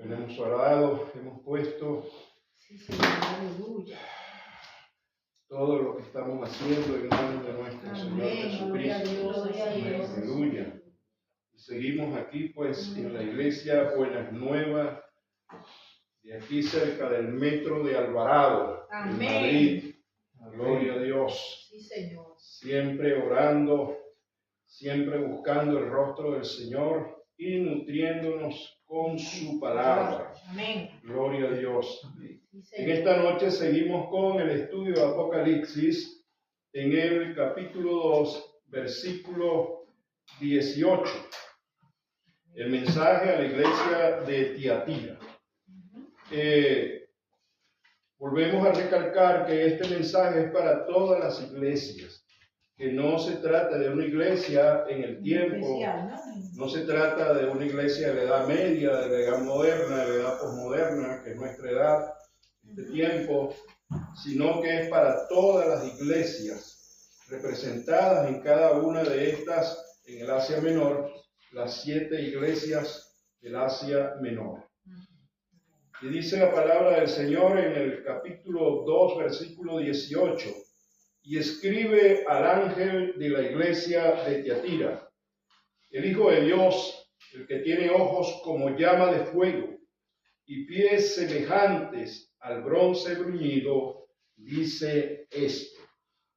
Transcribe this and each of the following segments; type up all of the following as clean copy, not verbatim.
Hemos orado, hemos puesto todo lo que estamos haciendo en manos de nuestro Señor Jesucristo. Aleluya. Y seguimos aquí pues en la iglesia Buenas Nuevas, de aquí cerca del metro de Alvarado, en Madrid. Gloria a Dios. Sí, Señor. Siempre orando, siempre buscando el rostro del Señor y nutriéndonos con su palabra. Amén. Gloria a Dios. Sí, En esta noche seguimos con el estudio de Apocalipsis en el capítulo 2, versículo 18. El mensaje a la iglesia de Tiatira. Volvemos a recalcar que este mensaje es para todas las iglesias, que no se trata de una iglesia en el tiempo, no se trata de una iglesia de la edad media, de la edad moderna, de la edad posmoderna, que es nuestra edad, este tiempo, sino que es para todas las iglesias representadas en cada una de estas, en el Asia Menor, las 7 iglesias del Asia Menor. Y dice la palabra del Señor en el capítulo 2, versículo 18, y escribe al ángel de la iglesia de Tiatira: el Hijo de Dios, el que tiene ojos como llama de fuego y pies semejantes al bronce bruñido, dice esto.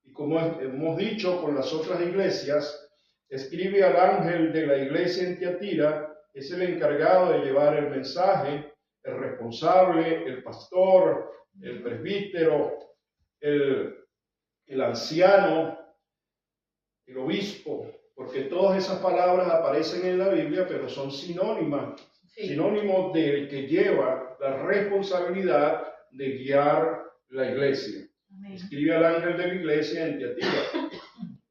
Y como hemos dicho con las otras iglesias, escribe al ángel de la iglesia en Tiatira, es el encargado de llevar el mensaje, el responsable, el pastor, el presbítero, el anciano, el obispo, porque todas esas palabras aparecen en la Biblia, pero son sinónimos del que lleva la responsabilidad de guiar la iglesia. Amén. Escribe al ángel de la iglesia en Tiatira: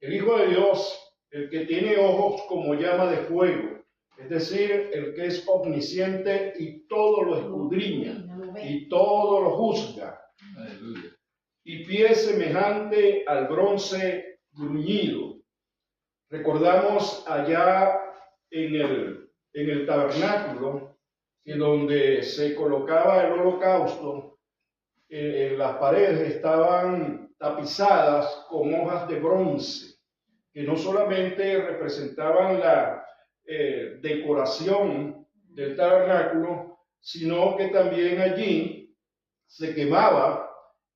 el Hijo de Dios, el que tiene ojos como llama de fuego, es decir, el que es omnisciente y todo lo escudriña y todo lo juzga. Aleluya. Y pie semejante al bronce bruñido. Recordamos allá en el tabernáculo, que donde se colocaba el holocausto, las paredes estaban tapizadas con hojas de bronce, que no solamente representaban la decoración del tabernáculo, sino que también allí se quemaba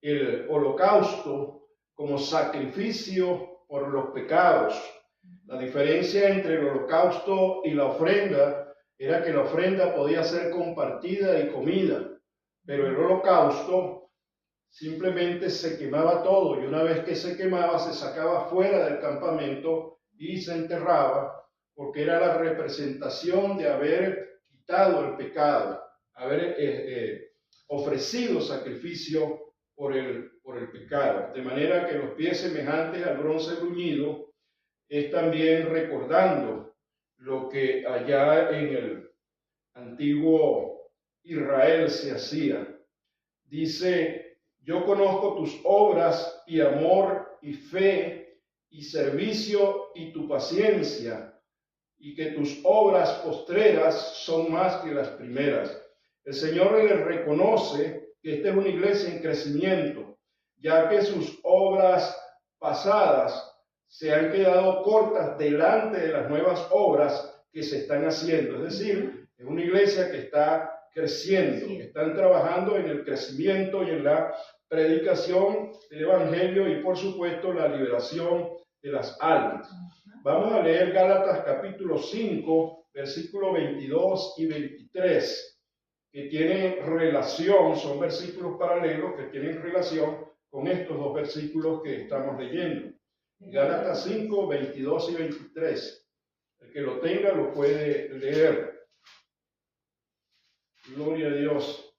el holocausto como sacrificio por los pecados. La diferencia entre el holocausto y la ofrenda era que la ofrenda podía ser compartida y comida, pero el holocausto simplemente se quemaba todo, y una vez que se quemaba se sacaba fuera del campamento y se enterraba, porque era la representación de haber quitado el pecado, haber ofrecido sacrificio por el pecado. De manera que los pies semejantes al bronce bruñido es también recordando lo que allá en el antiguo Israel se hacía. Dice: yo conozco tus obras y amor y fe y servicio y tu paciencia, y que tus obras postreras son más que las primeras. El Señor le reconoce que esta es una iglesia en crecimiento, ya que sus obras pasadas se han quedado cortas delante de las nuevas obras que se están haciendo. Es decir, es una iglesia que está creciendo, que están trabajando en el crecimiento y en la predicación del Evangelio y, por supuesto, la liberación de las almas. Vamos a leer Gálatas capítulo 5, versículos 22 y 23, que tienen relación, son versículos paralelos que tienen relación con estos dos versículos que estamos leyendo. Gálatas 5, 22 y 23. El que lo tenga lo puede leer. Gloria a Dios.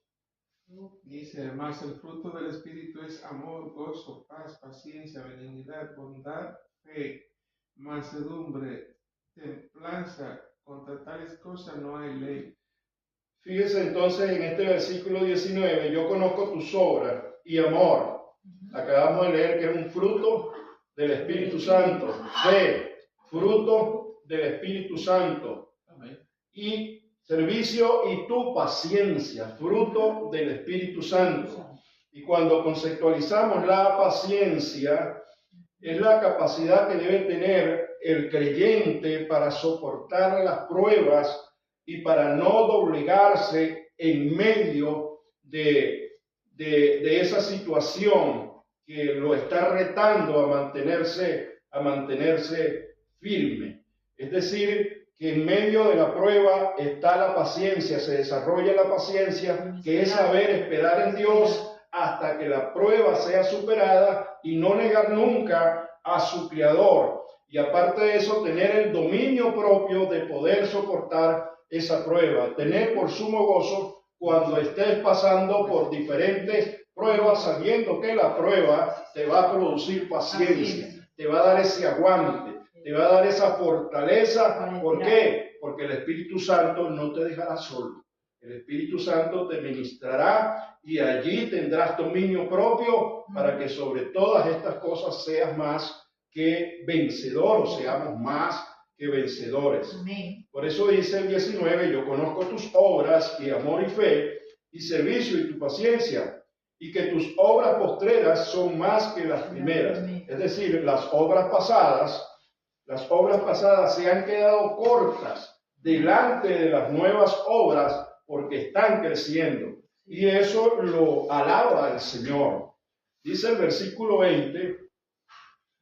Dice: además, el fruto del Espíritu es amor, gozo, paz, paciencia, benignidad, bondad, fe, mansedumbre, templanza. Contra tales cosas no hay ley. Fíjese entonces en este versículo 19: yo conozco tus obras y amor. Acabamos de leer que es un fruto del Espíritu Santo. Fe, fruto del Espíritu Santo. Amén. Y servicio y tu paciencia, fruto del Espíritu Santo. Y cuando conceptualizamos la paciencia, es la capacidad que debe tener el creyente para soportar las pruebas y para no doblegarse en medio de esa situación que lo está retando a mantenerse firme. Es decir, que en medio de la prueba está la paciencia, se desarrolla la paciencia, que es saber esperar en Dios hasta que la prueba sea superada y no negar nunca a su Creador. Y aparte de eso, tener el dominio propio de poder soportar esa prueba, tener por sumo gozo cuando estés pasando por diferentes pruebas, sabiendo que la prueba te va a producir paciencia, te va a dar ese aguante, te va a dar esa fortaleza. ¿Por qué? Porque el Espíritu Santo no te dejará solo. El Espíritu Santo te ministrará y allí tendrás dominio propio para que sobre todas estas cosas seas más que vencedor, o seamos más que vencedores. Amén. Por eso dice el 19, yo conozco tus obras y amor y fe y servicio y tu paciencia, y que tus obras postreras son más que las primeras. Es decir, las obras pasadas se han quedado cortas delante de las nuevas obras porque están creciendo. Y eso lo alaba el Señor. Dice el versículo 20,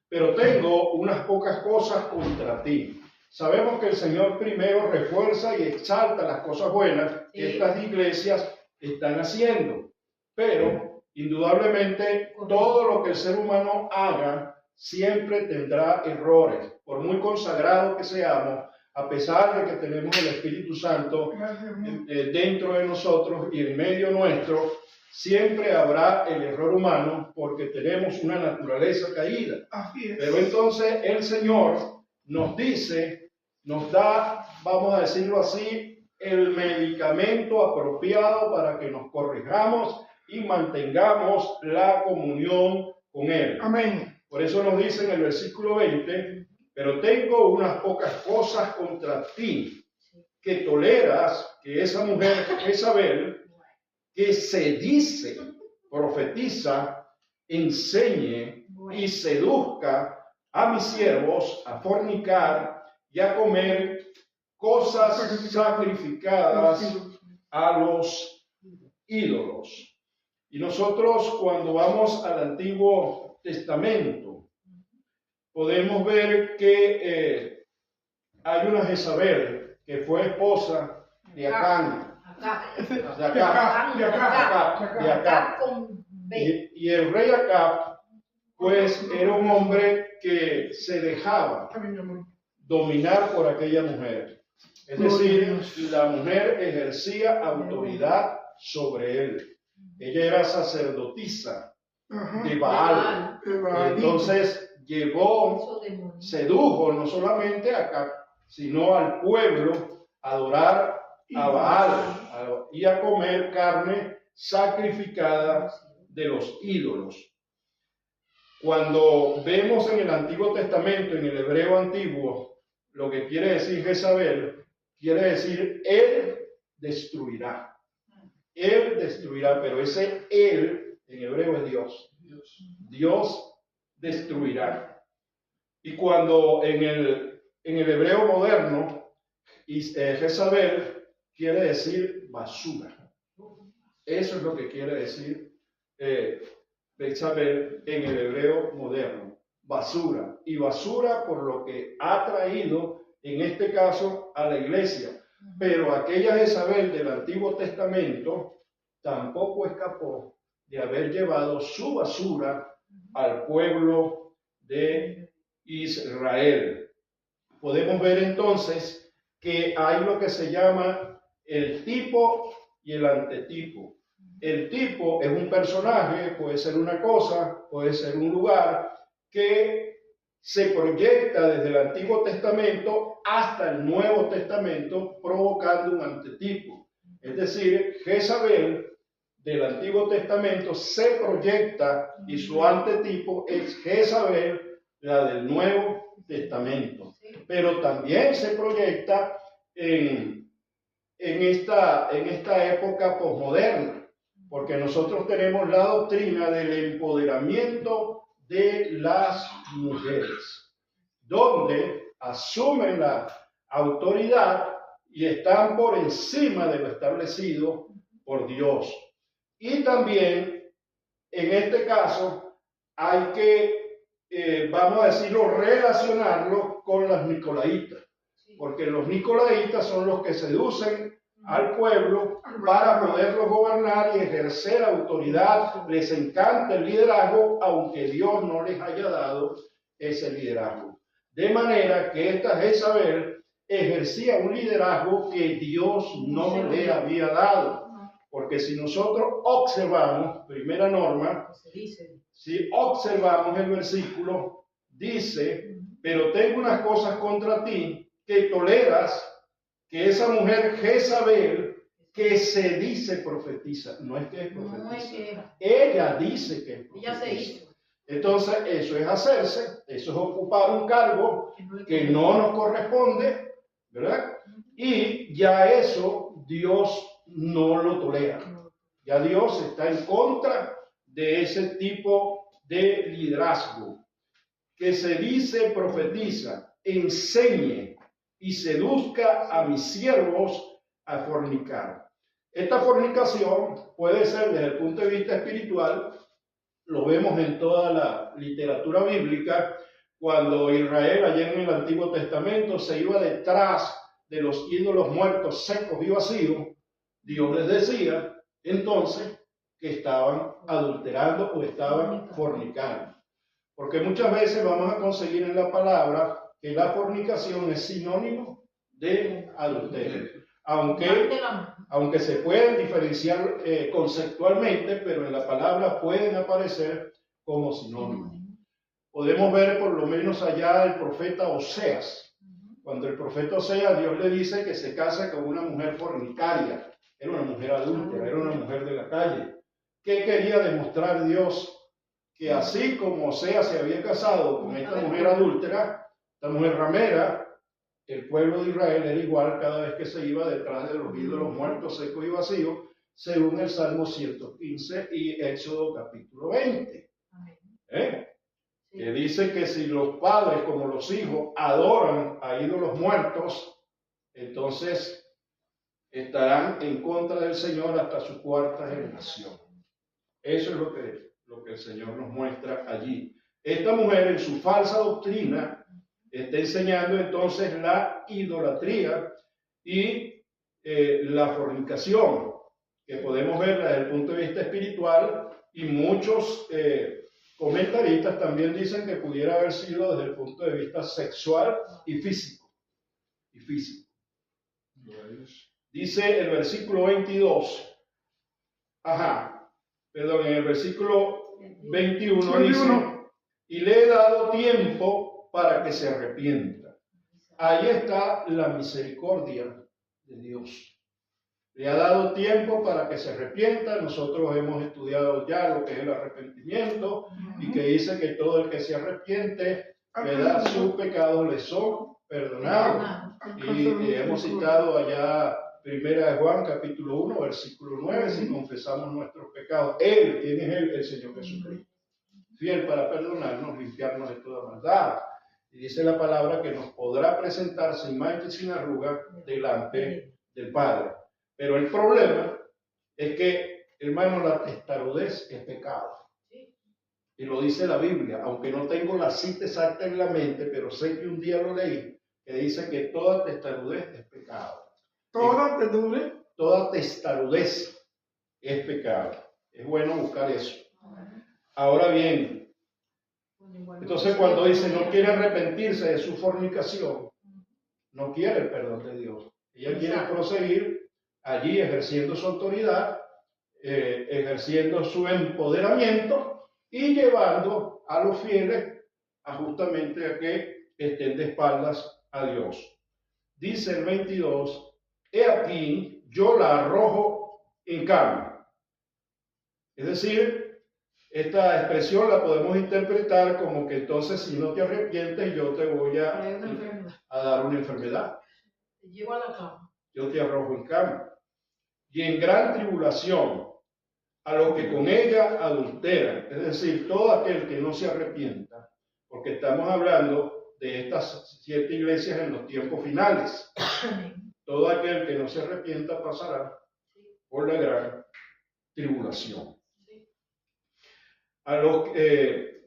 pero tengo unas pocas cosas contra ti. Sabemos que el Señor primero refuerza y exalta las cosas buenas que estas iglesias están haciendo. Pero, indudablemente, todo lo que el ser humano haga siempre tendrá errores. Por muy consagrado que seamos, a pesar de que tenemos el Espíritu Santo dentro de nosotros y en medio nuestro, siempre habrá el error humano porque tenemos una naturaleza caída. Pero entonces el Señor nos dice, nos da, vamos a decirlo así, el medicamento apropiado para que nos corrijamos y mantengamos la comunión con Él. Amén. Por eso nos dice en el versículo 20, pero tengo unas pocas cosas contra ti, que toleras que esa mujer Jezabel, que se dice, profetiza, enseñe y seduzca a mis siervos a fornicar y a comer cosas sacrificadas a los ídolos. Y nosotros cuando vamos al Antiguo Testamento podemos ver que hay una Jezabel que fue esposa de Acán. De Acab. Y el rey Acab, pues, era un hombre que se dejaba dominar por aquella mujer. Es decir, la mujer ejercía autoridad sobre él. Ella era sacerdotisa de Baal. Entonces sedujo no solamente a Acab, sino al pueblo a adorar a Baal y a comer carne sacrificada de los ídolos. Cuando vemos en el Antiguo Testamento, en el hebreo antiguo, lo que quiere decir Jezabel, quiere decir él destruirá. Él destruirá, pero ese él en hebreo es Dios. Dios destruirá. Y cuando en el hebreo moderno, Jezabel quiere decir basura. Eso es lo que quiere decir Jezabel en el hebreo moderno. Basura. Y basura por lo que ha traído, en este caso, a la iglesia. Pero aquella Jezabel del Antiguo Testamento tampoco escapó de haber llevado su basura al pueblo de Israel. Podemos ver entonces que hay lo que se llama el tipo y el antetipo. El tipo es un personaje, puede ser una cosa, puede ser un lugar que se proyecta desde el Antiguo Testamento hasta el Nuevo Testamento, provocando un antetipo. Es decir, Jezabel del Antiguo Testamento se proyecta y su antetipo es Jezabel, la del Nuevo Testamento. Pero también se proyecta en en esta época posmoderna, porque nosotros tenemos la doctrina del empoderamiento de las mujeres, donde asumen la autoridad y están por encima de lo establecido por Dios. Y también, en este caso, hay que, vamos a decirlo, relacionarlo con las nicolaitas, porque los nicolaitas son los que seducen al pueblo para poderlos gobernar y ejercer autoridad. Les encanta el liderazgo, aunque Dios no les haya dado ese liderazgo. De manera que esta Jezabel ejercía un liderazgo que Dios no le había dado. Porque si nosotros observamos, primera norma, si observamos el versículo, dice, pero tengo unas cosas contra ti, que toleras que esa mujer Jezabel, que se dice profetiza, no es que es profetiza, no es que ella dice que es profetiza. Ella se hizo. Entonces eso es hacerse, eso es ocupar un cargo que no nos corresponde, ¿verdad? Y ya eso Dios no lo tolera. Ya Dios está en contra de ese tipo de liderazgo. Que se dice profetiza, enseñe y seduzca a mis siervos a fornicar. Esta fornicación puede ser desde el punto de vista espiritual, lo vemos en toda la literatura bíblica, cuando Israel allá en el Antiguo Testamento se iba detrás de los ídolos muertos, secos y vacíos, Dios les decía entonces que estaban adulterando o estaban fornicando. Porque muchas veces vamos a conseguir en la palabra que la fornicación es sinónimo de adulterio. Aunque se pueden diferenciar conceptualmente, pero en la palabra pueden aparecer como sinónimos. Podemos ver por lo menos allá el profeta Oseas. Cuando el profeta Oseas, Dios le dice que se casa con una mujer fornicaria. Era una mujer adúltera, era una mujer de la calle. ¿Qué quería demostrar Dios? Que así como Oseas se había casado con esta mujer adúltera, esta mujer ramera, el pueblo de Israel era igual cada vez que se iba detrás de los ídolos muertos, secos y vacíos, según el Salmo 115 y Éxodo capítulo 20. Que dice que si los padres como los hijos adoran a ídolos muertos, entonces estarán en contra del Señor hasta su cuarta generación. Eso es lo que el Señor nos muestra allí. Esta mujer en su falsa doctrina está enseñando entonces la idolatría y la fornicación, que podemos verla desde el punto de vista espiritual, y muchos comentaristas también dicen que pudiera haber sido desde el punto de vista sexual y físico. Dice el versículo 22, en el versículo 21 dice, y le he dado tiempo para que se arrepienta. Ahí está la misericordia de Dios. Le ha dado tiempo para que se arrepienta. Nosotros hemos estudiado ya lo que es el arrepentimiento y que dice que todo el que se arrepiente, ¿verdad? Sus pecados le son perdonados. Y hemos citado allá Primera de Juan, capítulo 1, versículo 9, si confesamos nuestros pecados. ¿Quién es Él? El Señor Jesucristo. Fiel para perdonarnos, limpiarnos de toda maldad. Y dice la palabra que nos podrá presentar sin mancha y sin arruga delante del Padre. Pero el problema es que, hermano, la testarudez es pecado. Y lo dice la Biblia, aunque no tengo la cita exacta en la mente, pero sé que un día lo leí, que dice que toda testarudez es pecado. Toda testarudez es pecado. Es bueno buscar eso. Ahora bien, entonces cuando dice no quiere arrepentirse de su fornicación, no quiere el perdón de Dios. Ella quiere proseguir allí ejerciendo su autoridad, ejerciendo su empoderamiento y llevando a los fieles justamente a que estén de espaldas a Dios. Dice el 22, he aquí, yo la arrojo en cama. Es decir, esta expresión la podemos interpretar como que entonces si no te arrepientes yo te voy a dar una enfermedad. Te llevo a la cama. yo te arrojo en cama. Y en gran tribulación a los que con ella adulteran, es decir, todo aquel que no se arrepienta, porque estamos hablando de estas 7 iglesias en los tiempos finales. Todo aquel que no se arrepienta pasará por la gran tribulación.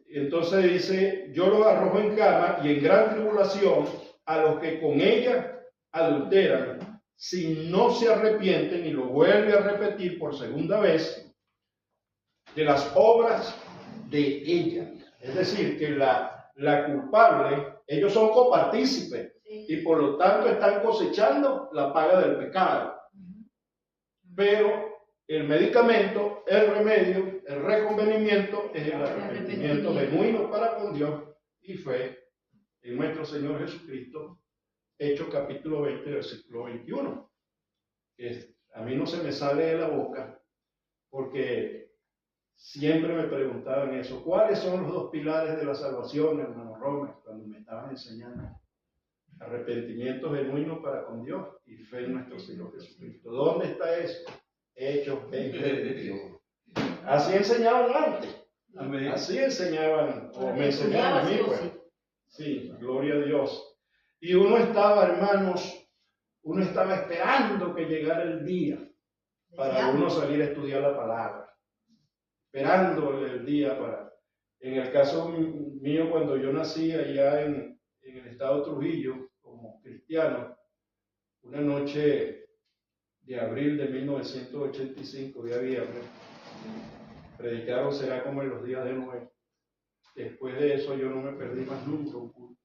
Entonces dice, yo los arrojo en cama y en gran tribulación a los que con ella adulteran, si no se arrepienten, y lo vuelve a repetir por segunda vez, de las obras de ella. Es decir, que la culpable, ellos son copartícipes y por lo tanto están cosechando la paga del pecado. Pero el medicamento, el remedio, el reconvenimiento es el arrepentimiento genuino para con Dios y fe en nuestro Señor Jesucristo. Hechos capítulo 20, versículo 21. A mí no se me sale de la boca porque siempre me preguntaban eso. ¿Cuáles son los 2 pilares de la salvación, hermano Roma? Cuando me estaban enseñando. Arrepentimiento genuino para con Dios y fe en nuestro Señor Jesucristo. ¿Dónde está eso? Hechos 20, 21. Así enseñaban antes. Amén. Así enseñaban, o me enseñaban a mí, pues. Sí, gloria a Dios. Y uno estaba, hermanos, esperando que llegara el día para uno salir a estudiar la palabra. Esperando el día para... En el caso mío, cuando yo nací allá en el estado de Trujillo, como cristiano, una noche de abril de 1985, día viernes, predicaron será como en los días de Noé. Después de eso yo no me perdí más nunca un culto.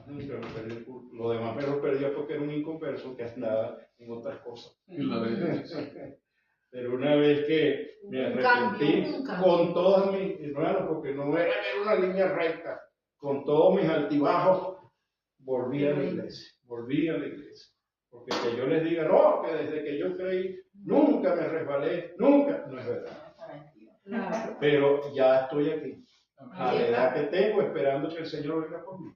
Nunca me perdí el culto. Lo demás me lo perdía porque era un inconverso que andaba en otras cosas. Pero una vez que me arrepentí con todas mis hermanos, porque no era una línea recta, con todos mis altibajos, volví a la iglesia. Porque que yo les diga, no, que desde que yo creí, nunca me resbalé, nunca, no es verdad. Pero ya estoy aquí, a la edad que tengo, esperando que el Señor venga conmigo.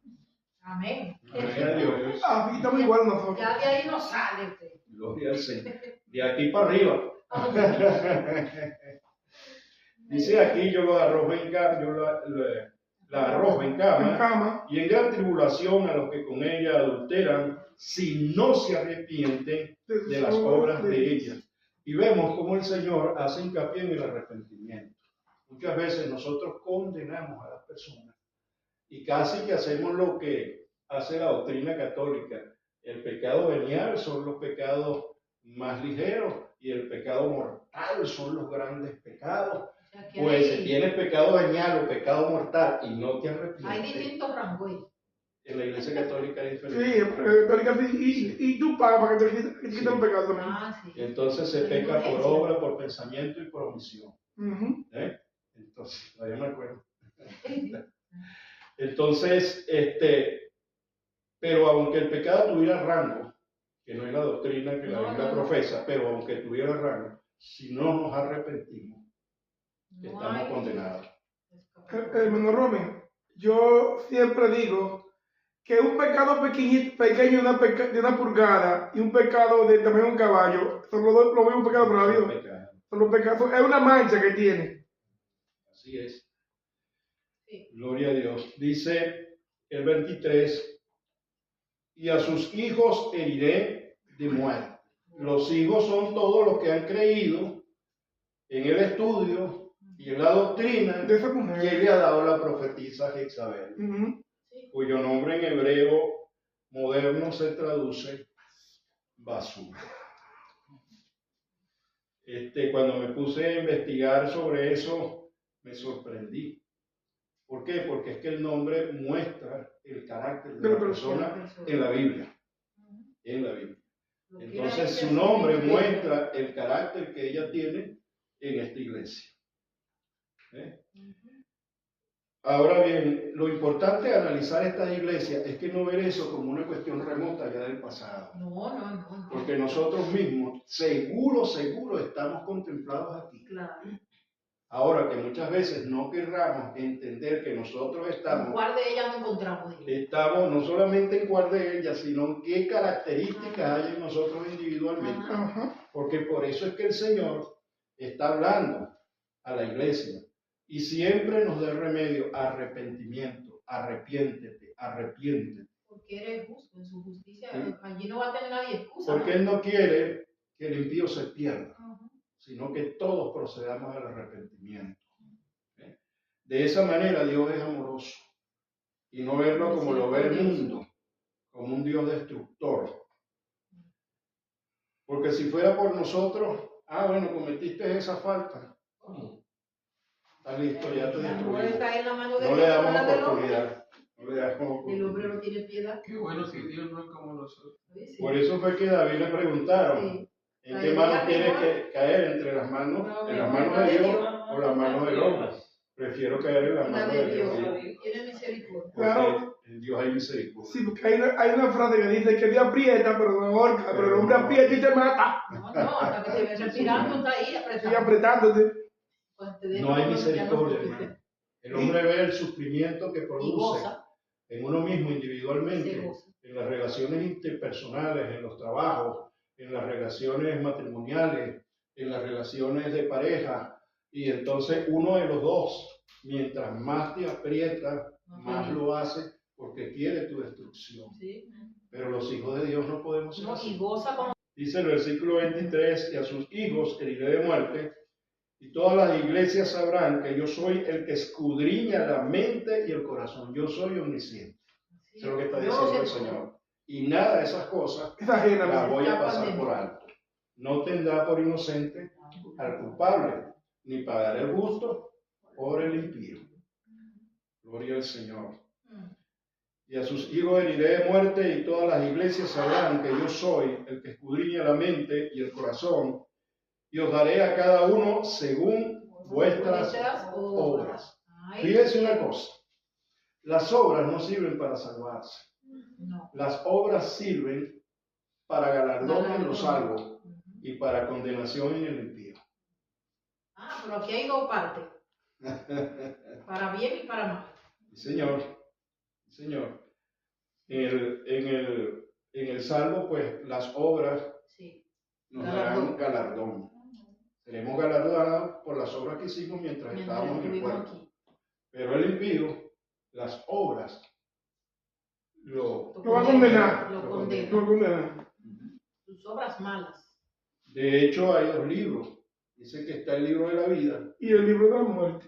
Amén. Gloria a Dios. Aquí estamos igual nosotros. Ya de ahí no sale usted. Gloria al Señor. De aquí para arriba. Dice aquí, yo lo arrojo en cama, la arrojo en cama, y en gran tribulación a los que con ella adulteran, si no se arrepienten de las obras de ella. Y vemos cómo el Señor hace hincapié en el arrepentimiento. Muchas veces nosotros condenamos a las personas y casi que hacemos lo que hace la doctrina católica. El pecado venial son los pecados más ligeros y el pecado mortal son los grandes pecados. Pues si tienes pecado venial o pecado mortal y no te arrepientes. Hay distintos rangos. En la iglesia católica es diferente. Sí, en la católica sí, y tú pagas para que te quiten el pecado también. Sí. Entonces se peca por obra, por pensamiento y por omisión. Entonces, todavía me acuerdo. Entonces, pero aunque el pecado tuviera rango, que no es la doctrina que la Biblia profesa, pero aunque tuviera rango, si no nos arrepentimos, estamos condenados. Hermano Romy, yo siempre digo que un pecado pequeño de una pulgada y un pecado del tamaño de un caballo son los mismos pecados para Dios. Son los pecados, es una mancha que tiene. Así es. Sí. Gloria a Dios. Dice el 23, y a sus hijos heriré de muerte. Los hijos son todos los que han creído en el estudio y en la doctrina de esa mujer que le ha dado la profetisa Jezabel, cuyo nombre en hebreo moderno se traduce basura. Cuando me puse a investigar sobre eso, me sorprendí. ¿Por qué? Porque es que el nombre muestra el carácter de la persona en la Biblia. En la Biblia. Entonces su nombre muestra el carácter que ella tiene en esta iglesia. Ahora bien, lo importante de analizar estas iglesias es que no ver eso como una cuestión remota ya del pasado. No. Porque nosotros mismos, seguro, estamos contemplados aquí. Claro. Ahora que muchas veces no querramos entender que nosotros ¿En estamos, cuál de ellas nos encontramos? no solamente en cuál de ellas, sino en qué características hay en nosotros individualmente. Ajá. Porque por eso es que el Señor está hablando a la iglesia y siempre nos da el remedio: arrepentimiento, arrepiéntete, arrepiéntete. Porque eres justo en su justicia. Sí. Allí no va a tener nadie excusa. Porque Él no quiere que el impío se pierda, Ajá. sino que todos procedamos al arrepentimiento. ¿Eh? De esa manera Dios es amoroso y no verlo como lo ve el mundo, como un Dios destructor. Porque si fuera por nosotros, bueno, cometiste esa falta, está listo, ya te destruí. Está en la mano de No le Dios, damos la del hombre. oportunidad. No le damos El hombre oportunidad. no tiene piedad. Qué bueno que Dios no es como nosotros. Sí. Por eso fue que David le preguntaron: Sí. ¿en qué mano quieres caer? ¿Entre las manos, en las manos de Dios o las manos del hombre? Prefiero caer en las La manos de de Dios. Dios. Tiene misericordia. Porque Claro. en Dios hay misericordia. Sí, porque hay una frase que dice que Dios aprieta, pero no ahorca, pero el hombre aprieta y te mata. No, hasta que te ves respirando, está ahí apretado. Sigue apretándote. Cuando te deja, No hay ya no misericordia, puedes. hermano. El hombre ve el sufrimiento que Y produce goza. en uno mismo Se individualmente, goza. en las relaciones interpersonales, en los trabajos, en las relaciones matrimoniales, en las relaciones de pareja. Y entonces uno de los dos, mientras más te aprieta, más lo hace porque quiere tu destrucción. Sí. Pero los hijos de Dios no podemos ser No, y así. goza como. Dice el versículo 23: y a sus hijos heriré de muerte, y todas las iglesias sabrán que yo soy el que escudriña la mente y el corazón. Yo soy omnisciente. Eso es lo que está diciendo el Señor. Y nada de esas cosas Es ajena. las voy a Ya pasar pandemia. por alto. No tendrá por inocente al culpable, ni pagará el justo por el impío. Gloria al Señor. Y a sus hijos heriré de muerte, y todas las iglesias sabrán que yo soy el que escudriña la mente y el corazón, y os daré a cada uno según vuestras obras. Ay, Fíjense una cosa: las obras no sirven para salvarse. no. Las obras sirven para galardón en los salvos Ujú. y para condenación en el impío. Pero aquí hay dos partes, para bien y para mal. Señor, Señor. En el salvo, pues las obras Sí. nos darán galardón. Seremos galardonados por las obras que hicimos mientras estábamos en el estuvimos cuerpo. aquí. Pero el impío, las obras lo Lo va a condenar. Lo Lo condena. condena. Sus obras malas. De hecho, hay dos libros. Dice que está el libro de la vida Y el libro de la muerte.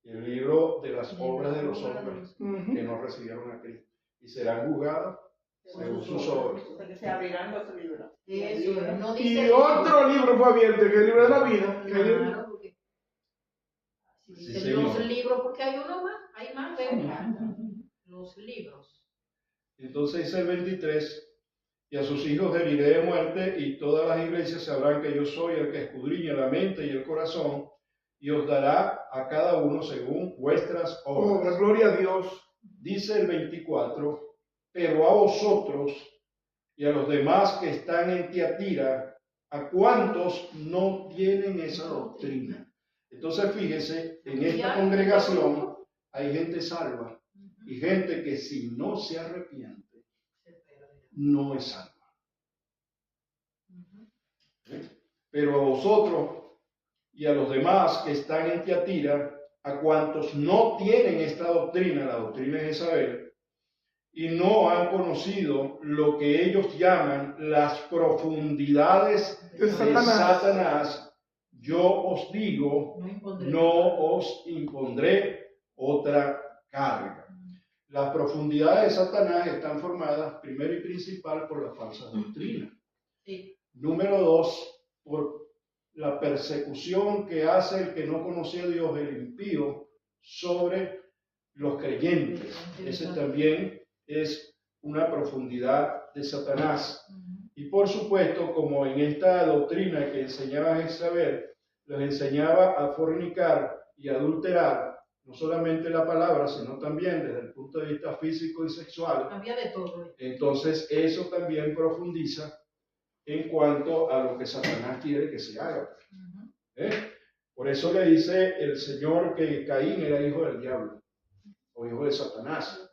y el libro de las obras de los hombres Ujú. que no recibieron a Cristo. Y serán juzgadas según sus obras. Que se abrirán los libros. Eso, no Y dice. otro libro fue abierto, que es el libro de la vida. Que es el- Claro, porque. Si Sí, dicen señor. los libros, porque hay uno más, hay más de los libros. Entonces dice el 23: y a sus hijos heriré de muerte, y todas las iglesias sabrán que yo soy el que escudriña la mente y el corazón, y os dará a cada uno según vuestras Obra, obras. gloria a Dios. Dice el 24: pero a vosotros y a los demás que están en Tiatira, ¿a cuántos no tienen esa doctrina? Entonces fíjese, en esta congregación hay gente salva y gente que si no se arrepiente, no es salva. Pero a vosotros y a los demás que están en Tiatira, a cuantos no tienen esta doctrina, la doctrina de Jezabel, y no han conocido lo que ellos llaman las profundidades De de Satanás. Satanás, yo os digo, no os impondré otra carga. Las profundidades de Satanás están formadas primero y principal por las falsas doctrinas. Sí. Número 2, por la persecución que hace el que no conoce a Dios, el impío, sobre los creyentes. Ese también es una profundidad de Satanás. Y por supuesto, como en esta doctrina que enseñaba Jezabel, les enseñaba a fornicar y adulterar, no solamente la palabra, sino también desde el punto de vista físico y sexual. Había de todo. Entonces eso también profundiza en cuanto a lo que Satanás quiere que se haga. ¿Eh? Por eso le dice el Señor que Caín era hijo del diablo, o hijo de Satanás,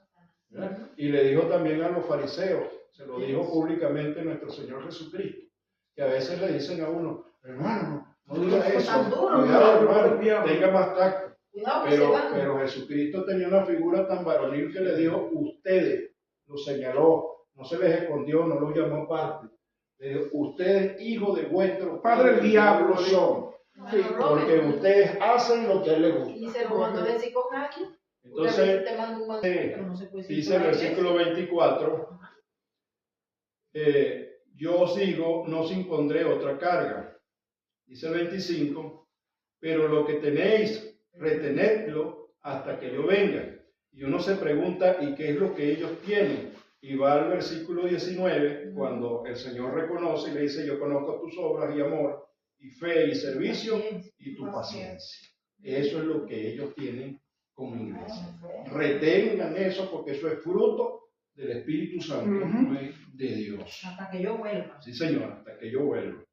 ¿verdad? Y le dijo también a los fariseos, se lo dijo públicamente nuestro Señor Jesucristo, que a veces le dicen a uno, hermano, no diga eso, cuidado hermano, tenga más tacto. Pero Jesucristo tenía una figura tan varonil que le dijo, ustedes, lo señaló, no se les escondió, no lo llamó aparte. Le dijo, ustedes, hijos de vuestro padre el diablo son, porque ustedes hacen lo que a él le gusta. Y se lo mandó a decir con alguien. Entonces, te mando un mandato, pero no se puede decir dice el versículo 24, yo os digo, no os impondré otra carga. Dice el 25, pero lo que tenéis, retenedlo hasta que yo venga. Y uno se pregunta, ¿y qué es lo que ellos tienen? Y va al versículo 19, cuando el Señor reconoce y le dice, yo conozco tus obras y amor, y fe y servicio, y tu paciencia. Eso es lo que ellos tienen como iglesia. Retengan eso porque eso es fruto del Espíritu Santo de Dios. Hasta que yo vuelva. Sí, Señor, hasta que yo vuelva.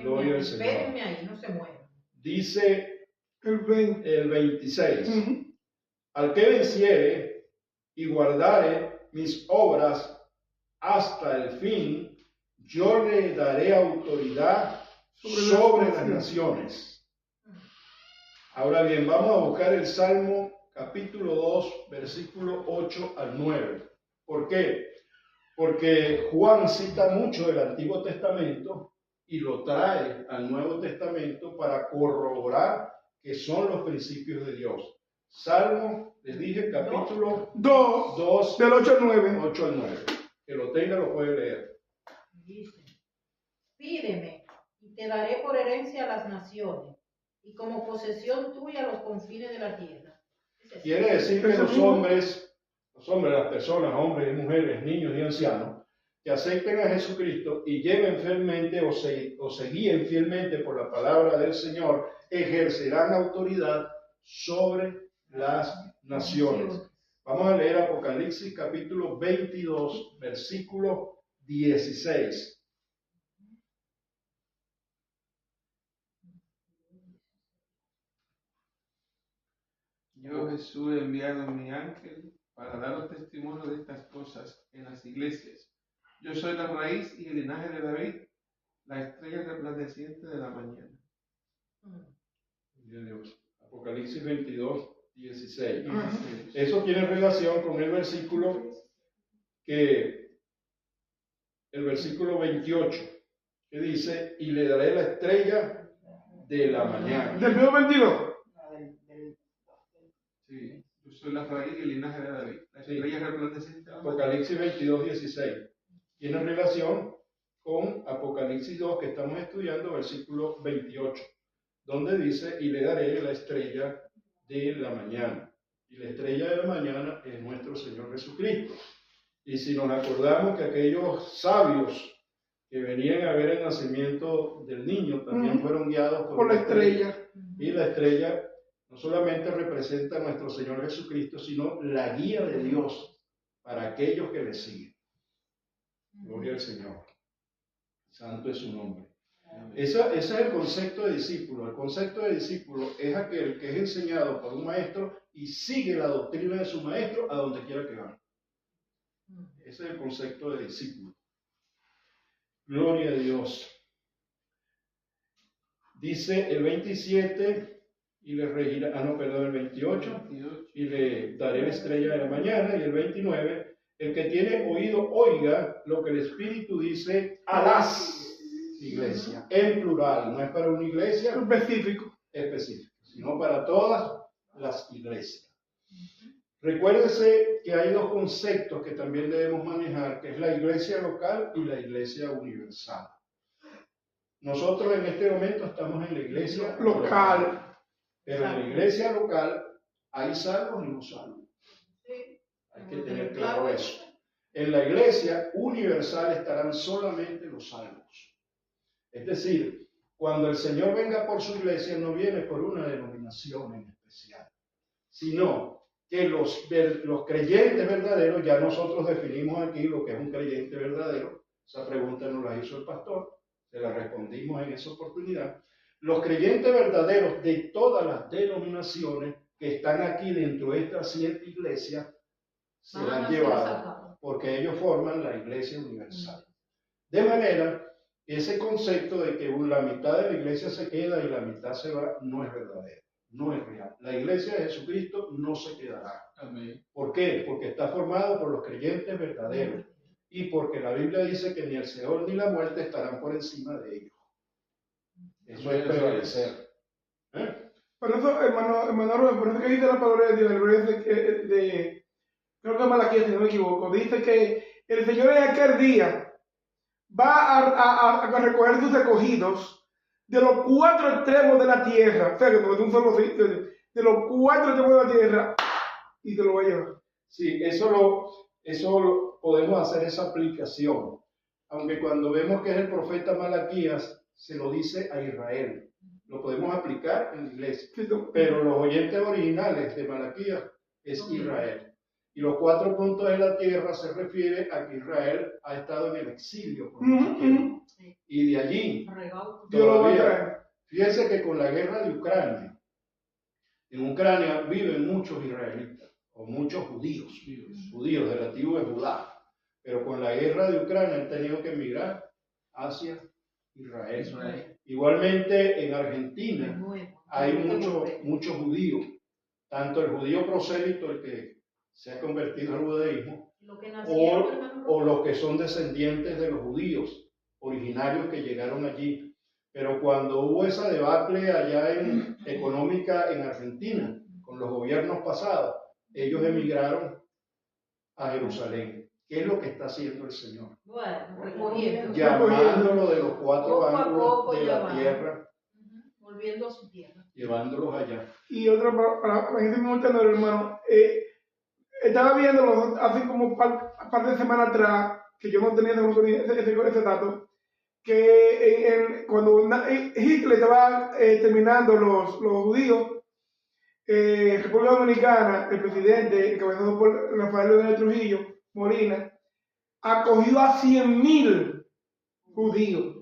Gloria al Señor. Espérenme ahí, no se muevan. Dice el 26, al que venciere y guardare mis obras hasta el fin, yo le daré autoridad sobre las naciones. Ahora bien, vamos a buscar el Salmo capítulo 2, versículo 8 al 9. ¿Por qué? Porque Juan cita mucho del Antiguo Testamento y lo trae al Nuevo Testamento para corroborar que son los principios de Dios. Salmo, les dije, capítulo 2 del 8 al 9. 8 al 9. Que lo tenga lo puede leer. Dice, pídeme y te daré por herencia a las naciones y como posesión tuya los confines de la tierra. Quiere decir que los hombres, las personas, hombres y mujeres, niños y ancianos, que acepten a Jesucristo y lleven fielmente o se guíen fielmente por la palabra del Señor, ejercerán autoridad sobre las naciones. Vamos a leer Apocalipsis capítulo 22, versículo 16. Yo, Jesús, he enviado mi ángel para daros testimonio de estas cosas en las iglesias. Yo soy la raíz y el linaje de David, la estrella resplandeciente de la mañana. Apocalipsis 22, 16. Eso tiene relación con el versículo el versículo 28, que dice, y le daré la estrella de la mañana. Del video 22. Sí, yo soy la raíz y el linaje de David, la estrella resplandeciente de la mañana. Apocalipsis 22, 16. Tiene relación con Apocalipsis 2 que estamos estudiando, versículo 28, donde dice, y le daré la estrella de la mañana. Y la estrella de la mañana es nuestro Señor Jesucristo. Y si nos acordamos que aquellos sabios que venían a ver el nacimiento del niño también fueron guiados por la estrella. Y la estrella no solamente representa a nuestro Señor Jesucristo, sino la guía de Dios para aquellos que le siguen. Gloria al Señor. Santo es su nombre. Ese es el concepto de discípulo. El concepto de discípulo es aquel que es enseñado por un maestro y sigue la doctrina de su maestro a donde quiera que vaya. Ese es el concepto de discípulo. Gloria a Dios. Dice el 27, y le regirá, el 28, y le daré la estrella de la mañana, y el 29, el que tiene oído oiga lo que el Espíritu dice a las iglesias, en plural, no es para una iglesia específica, sino para todas las iglesias. Recuérdese que hay dos conceptos que también debemos manejar, que es la iglesia local y la iglesia universal. Nosotros en este momento estamos en la iglesia local, pero en la iglesia local hay salvos y no salvos. Hay que tener claro eso. En la iglesia universal estarán solamente los salvos. Es decir, cuando el Señor venga por su iglesia, no viene por una denominación en especial, sino que los creyentes verdaderos, ya nosotros definimos aquí lo que es un creyente verdadero. Esa pregunta nos la hizo el pastor, se la respondimos en esa oportunidad. Los creyentes verdaderos de todas las denominaciones que están aquí dentro de estas 7 iglesias serán llevados, porque ellos forman la iglesia universal. De manera que ese concepto de que la mitad de la iglesia se queda y la mitad se va, no es verdadero, no es real. La iglesia de Jesucristo no se quedará. Amén. ¿Por qué? Porque está formado por los creyentes verdaderos y porque la Biblia dice que ni el Seol ni la muerte estarán por encima de ellos. Eso es prevalecer. Por eso, hermano Rubén, por eso que dice la palabra de Dios, el verso creo que es Malaquías, si no me equivoco, dice que el Señor en aquel día va a recoger sus escogidos de los 4 extremos de la tierra, o sea, que no es un solo sitio, de los 4 extremos de la tierra, y te lo va a llevar. Sí, eso podemos hacer esa aplicación, aunque cuando vemos que es el profeta Malaquías, se lo dice a Israel. Lo podemos aplicar en la iglesia, pero los oyentes originales de Malaquías es Israel. Y los 4 puntos de la tierra se refiere a que Israel ha estado en el exilio por mucho tiempo. Y de allí, todavía, fíjense que con la guerra de Ucrania, en Ucrania viven muchos israelitas, o muchos judíos de la tribu de Judá. Pero con la guerra de Ucrania han tenido que emigrar hacia Israel. Igualmente en Argentina hay muchos judíos, tanto el judío prosélito, el que se ha convertido al judaísmo, o los que son descendientes de los judíos originarios que llegaron allí. Pero cuando hubo esa debacle allá económica en Argentina, con los gobiernos pasados, ellos emigraron a Jerusalén. ¿Qué es lo que está haciendo el Señor? Bueno, llamándolo de los 4 ángulos de la tierra, volviendo a su tierra, llevándolos allá. Y otra, para la gente muy entender, hermano, estaba viendo hace como un par de semanas atrás, que yo no tenía ese dato, que cuando Hitler estaba terminando los judíos, República Dominicana, el presidente, encabezado por Rafael Leónidas Trujillo Molina, acogió a 100,000 judíos.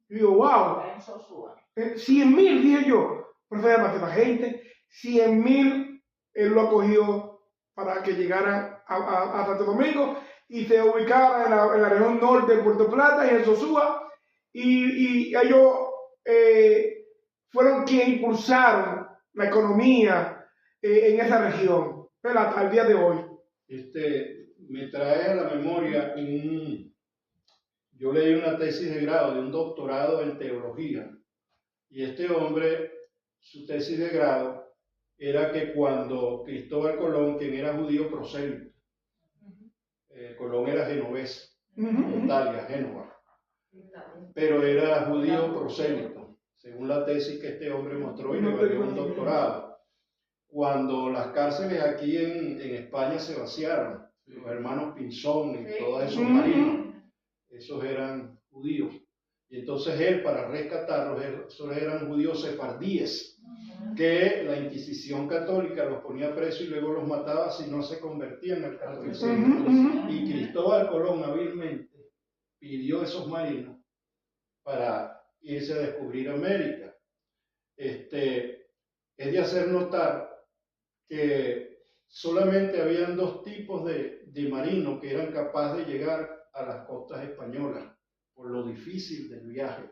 Y digo, wow, 100,000, dije yo, pero fue demasiada gente. 100,000 él lo acogió para que llegara a Santo Domingo y se ubicara en la región norte de Puerto Plata y en Sosúa, y ellos fueron quienes impulsaron la economía en esa región, pero hasta el día de hoy. Me trae a la memoria yo leí una tesis de grado de un doctorado en teología, y este hombre, su tesis de grado era que cuando Cristóbal Colón, quien era judío prosélito, Colón era genovés, Italia, Génova, pero era judío prosélito, según la tesis que este hombre mostró y le valió un doctorado. Cuando las cárceles aquí en España se vaciaron, los hermanos Pinzón y todos esos marinos, esos eran judíos. Y entonces él, para rescatarlos, esos eran judíos sefardíes, que la Inquisición católica los ponía presos y luego los mataba si no se convertían al catolicismo. Y Cristóbal Colón hábilmente pidió esos marinos para irse a descubrir América. Es de hacer notar que solamente habían 2 tipos de marinos que eran capaces de llegar a las costas españolas por lo difícil del viaje.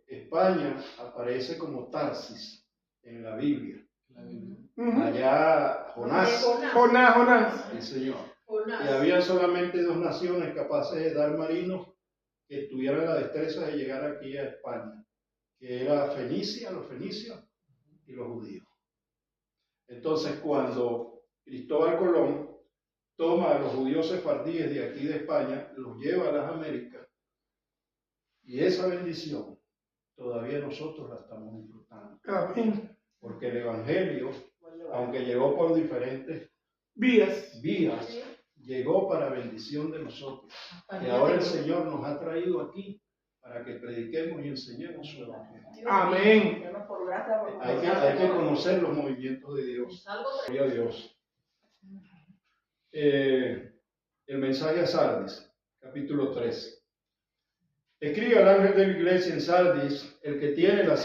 España aparece como Tarsis en la Biblia. Allá Jonás. El Señor. Y había solamente 2 naciones capaces de dar marinos que tuvieran la destreza de llegar aquí a España, que era Fenicia, los fenicios y los judíos. Entonces, cuando Cristóbal Colón toma a los judíos sefardíes de aquí de España, los lleva a las Américas, y esa bendición todavía nosotros la estamos disfrutando. Porque el Evangelio, aunque llegó por diferentes vías, llegó para bendición de nosotros. Y ahora el Señor nos ha traído aquí para que prediquemos y enseñemos su Evangelio. Amén. Hay que conocer los movimientos de Dios. Gloria a Dios. El mensaje a Sardis, capítulo 3. Escribe al ángel de la iglesia en Sardis, el que tiene los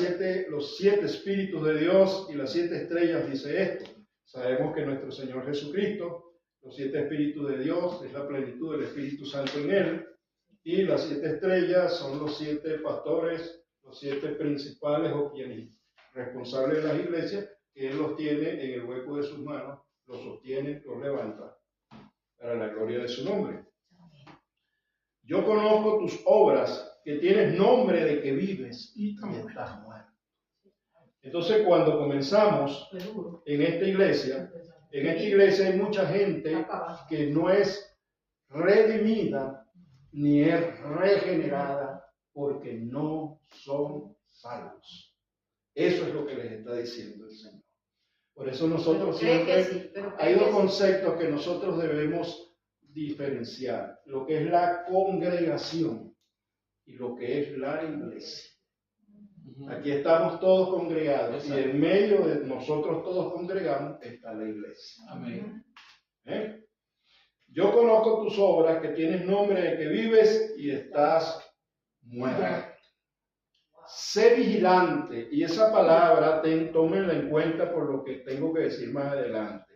siete espíritus de Dios y las 7 estrellas, dice esto. Sabemos que nuestro Señor Jesucristo, los 7 espíritus de Dios, es la plenitud del Espíritu Santo en él, y las 7 estrellas son los 7 pastores, los 7 principales o quienes responsables de las iglesias, que Él los tiene en el hueco de sus manos, los sostiene, los levanta, para la gloria de su nombre. Yo conozco tus obras, que tienes nombre de que vives y estás muerto. Entonces, cuando comenzamos en esta iglesia hay mucha gente que no es redimida ni es regenerada porque no son salvos. Eso es lo que les está diciendo el Señor. Por eso nosotros siempre hay dos conceptos que nosotros debemos diferenciar: lo que es la congregación y lo que es la iglesia. Aquí estamos todos congregados y en medio de nosotros todos congregamos está la iglesia. Amén. Yo conozco tus obras, que tienes nombre de que vives y estás muerto. Sé vigilante, y esa palabra tómenla en cuenta por lo que tengo que decir más adelante.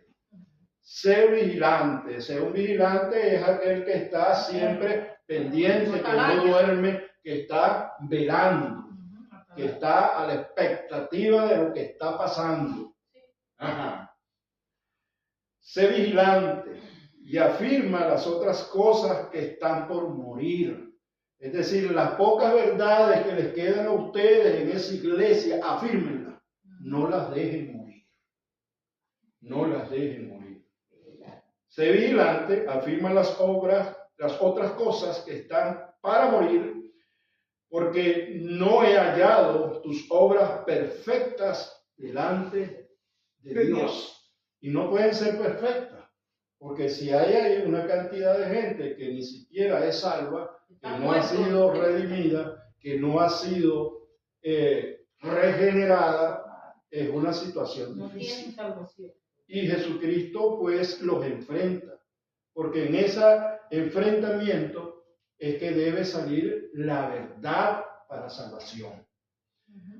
Sé vigilante. Ser un vigilante es aquel que está siempre pendiente, que no duerme, que está velando, que está a la expectativa de lo que está pasando. Ajá. Sé vigilante y afirma las otras cosas que están por morir. Es decir, las pocas verdades que les quedan a ustedes en esa iglesia, afírmenlas. No las dejen morir. No las dejen morir. Sé vigilante, afirma las otras cosas que están para morir, porque no he hallado tus obras perfectas delante de Dios. Y no pueden ser perfectas, porque si hay una cantidad de gente que ni siquiera es salva, que no ha sido redimida, que no ha sido regenerada, es una situación difícil. Y Jesucristo pues los enfrenta, porque en ese enfrentamiento es que debe salir la verdad para salvación.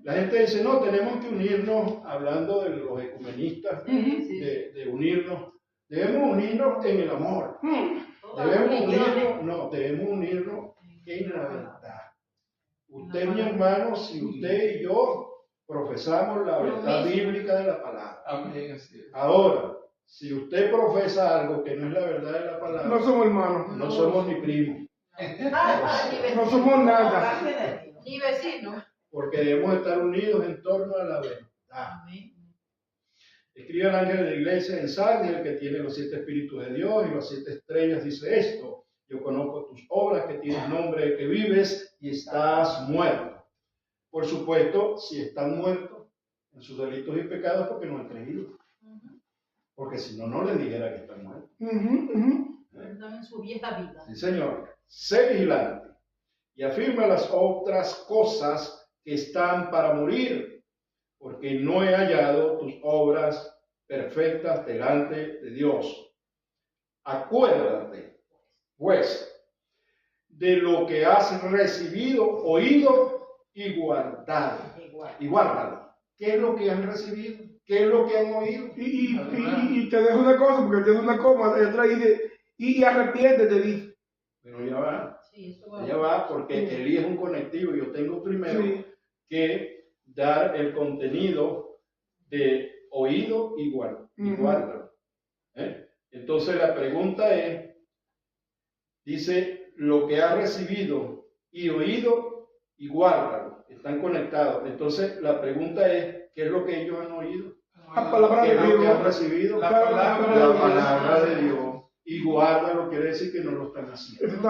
La gente dice, no, tenemos que unirnos, hablando de los ecumenistas, de unirnos, debemos unirnos en el amor, debemos unirnos en la verdad. Usted, mi hermano, si usted y yo profesamos la verdad bíblica de la palabra. Amén. Ahora, si usted profesa algo que no es la verdad de la palabra, no somos hermanos, no somos ni primos, no somos nada, ni vecinos, porque debemos estar unidos en torno a la verdad. Escribe el ángel de la iglesia en Sardis, el que tiene los 7 espíritus de Dios y las 7 estrellas, dice esto: yo conozco tus obras, que tienes nombre de que vives y estás muerto. Por supuesto, si están muertos en sus delitos y pecados, porque no han creído. Porque si no, no les dijera que están muertos. Están en su vieja vida. Sí, Señor. Sé vigilante y afirma las otras cosas que están para morir, porque no he hallado tus obras perfectas delante de Dios. Acuérdate, pues, de lo que has recibido, oído y guardado. Y guárdalo. ¿Qué es lo que han recibido? ¿Qué es lo que han oído? Y te dejo una cosa, porque te dejo una coma detrás y arrepiéntete, dice. Pero ya va. Sí, eso va. Ya va, porque el I es un conectivo. Yo tengo primero que dar el contenido de oído y guárdalo. Entonces la pregunta es, dice, lo que has recibido y oído y guárdalo. Están conectados. Entonces la pregunta es, ¿qué es lo que ellos han oído? La palabra ¿Qué de es lo Dios. que han recibido? La palabra de Dios. Y guárdalo quiere decir que no lo están haciendo.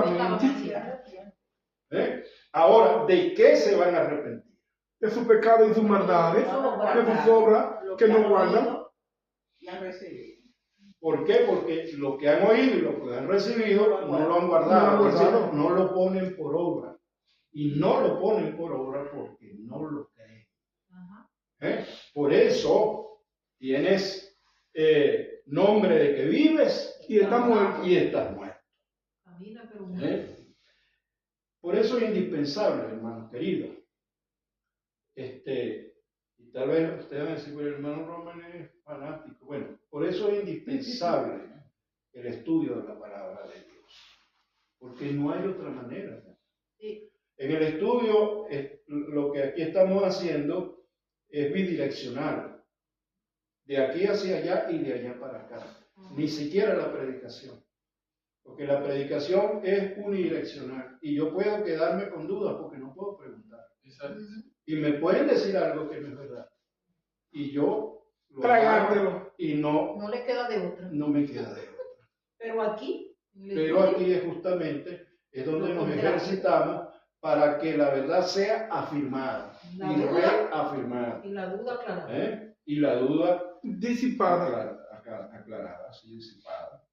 Ahora, ¿de qué se van a arrepentir? De su pecado y sus maldades, de sus obras que no guardan. ¿Por qué? Porque lo que han oído y lo que han recibido no lo han guardado, no lo ponen por obra. Y no lo ponen por obra porque no lo creen. Por eso tienes nombre de que vives y estás muerto. Y estás muerto. Por eso eso es indispensable, hermanos queridos. Y tal vez ustedes van a decir, pero el hermano Roman es fanático. Bueno, por eso es indispensable el estudio de la palabra de Dios, porque no hay otra manera. Sí. En el estudio, lo que aquí estamos haciendo es bidireccional, de aquí hacia allá y de allá para acá. Ni siquiera la predicación, porque la predicación es unidireccional y yo puedo quedarme con dudas porque no puedo preguntar. Exacto. Y me pueden decir algo que no es verdad. Y yo lo Tragártelo. hago y no le queda de otra. me queda de otra. Pero aquí, en el Pero estudio, aquí es justamente donde Lo nos contrario. ejercitamos para que la verdad sea afirmada La y duda. reafirmada. y la duda aclarada. Y la duda Disipada. aclarada, así disipada.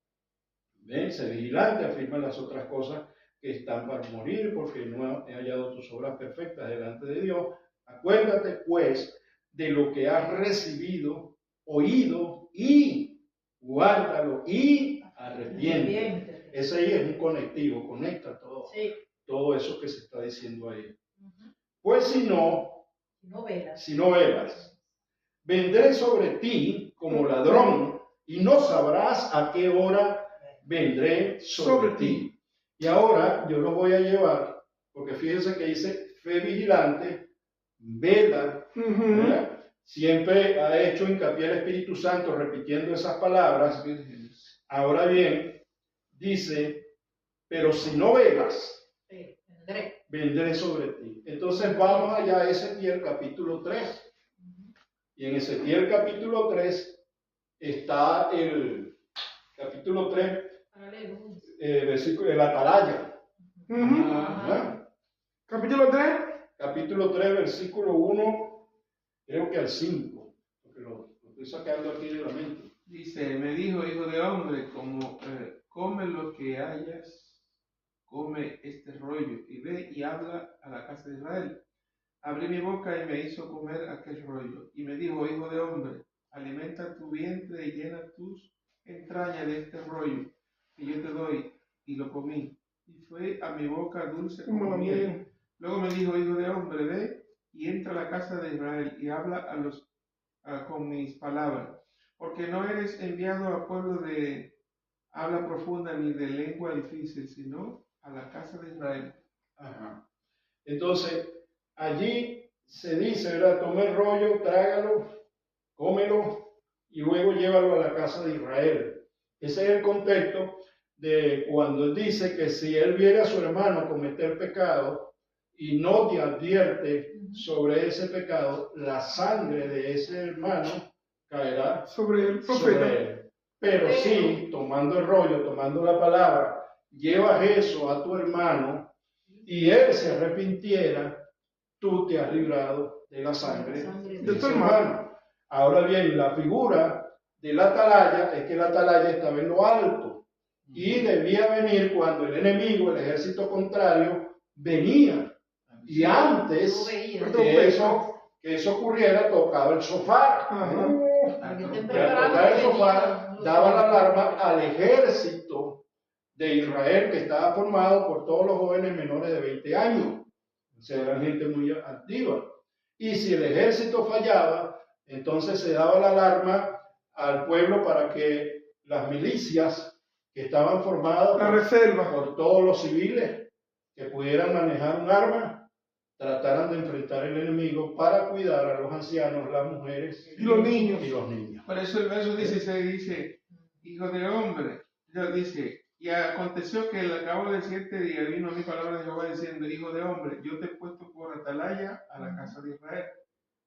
¿Ven? Sé vigilante, afirma las otras cosas que están para morir, porque no he hallado tus obras perfectas delante de Dios. Acuérdate, pues, de lo que has recibido, oído, y guárdalo, y arrepiéntete. Arrepiéntete. Ese ahí es un conectivo, conecta Sí. todo eso que se está diciendo ahí. Ujú. Pues si no velas, vendré sobre ti como ladrón y no sabrás a qué hora vendré sobre ti. Y ahora yo lo voy a llevar, porque fíjense que dice fe vigilante, vela, ¿verdad? Siempre ha hecho hincapié el Espíritu Santo repitiendo esas palabras. Ahora bien, dice, pero si no velas, Sí, vendré sobre ti. Entonces vamos allá a Ezequiel capítulo 3. Y en Ezequiel capítulo 3 está el capítulo 3, Aleluya. versículo de la atalaya. ¿Verdad? Capítulo 3. Capítulo 3, versículo 1, creo que al 5, porque lo estoy sacando aquí de la mente. Dice, me dijo, hijo de hombre, como come lo que hayas, come este rollo, y ve y habla a la casa de Israel. Abrí mi boca y me hizo comer aquel rollo. Y me dijo, hijo de hombre, alimenta tu vientre y llena tus entrañas de este rollo que yo te doy. Y lo comí. Y fue a mi boca dulce como miel. Luego me dijo, hijo de hombre, ve y entra a la casa de Israel y habla con mis palabras. Porque no eres enviado a pueblo de habla profunda ni de lengua difícil, sino a la casa de Israel. Ajá. Entonces, allí se dice, ¿verdad? Toma el rollo, trágalo, cómelo y luego llévalo a la casa de Israel. Ese es el contexto de cuando él dice que si él viere a su hermano cometer pecado y no te advierte sobre ese pecado, la sangre de ese hermano caerá Sobre el profeta. sobre él. Pero si, tomando el rollo, tomando la palabra, llevas eso a tu hermano y él se arrepintiera, tú te has librado de la sangre de tu hermano. Ahora bien, la figura de la atalaya es que la atalaya estaba en lo alto y debía venir cuando el enemigo, el ejército contrario, venía. Y antes que eso ocurriera, tocaba el sofá. Y al tocar el sofá, daba la alarma al ejército de Israel que estaba formado por todos los jóvenes menores de 20 años. O sea, eran gente muy activa. Y si el ejército fallaba, entonces se daba la alarma al pueblo para que las milicias que estaban formadas por todos los civiles que pudieran manejar un arma, trataran de enfrentar al enemigo para cuidar a los ancianos, las mujeres y los niños. Por eso el verso 16 dice, hijo de hombre, dice, y aconteció que al cabo de 7 días vino a mi palabra de Jehová diciendo, hijo de hombre, yo te he puesto por atalaya a la casa de Israel.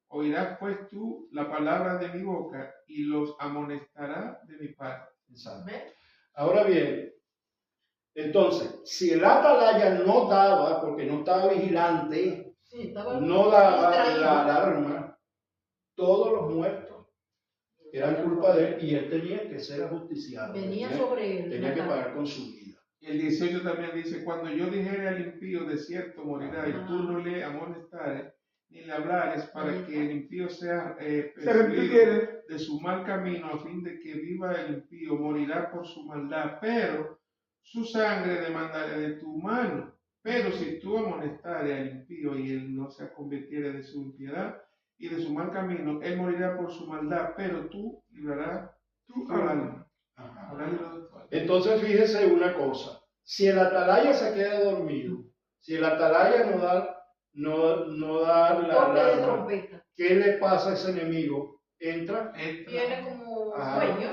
Oirás pues tú la palabra de mi boca y los amonestará de mi parte. Ahora bien, entonces, si el atalaya no daba, porque no estaba vigilante, no daba la alarma, todos los muertos eran culpa de él y él tenía que ser ajusticiado. Venía sobre él. Tenía que pagar con su vida. El 18 también dice, cuando yo dijere al impío, de cierto morirá, y tú no le amonestares, ni le hablares, para que el impío sea persuadido de su mal camino, a fin de que viva el impío, morirá por su maldad, pero su sangre demandaré de tu mano. Pero si tú amonestares al impío y él no se convirtiere de su impiedad y de su mal camino, él morirá por su maldad, pero tú librarás tu alma. Ajá. Habrá librado tu alma. Entonces fíjese una cosa, si el atalaya se queda dormido, si el atalaya no da la Toque de alarma, trompeta. ¿qué le pasa a ese enemigo? Entra. Tiene como Ajá. sueño.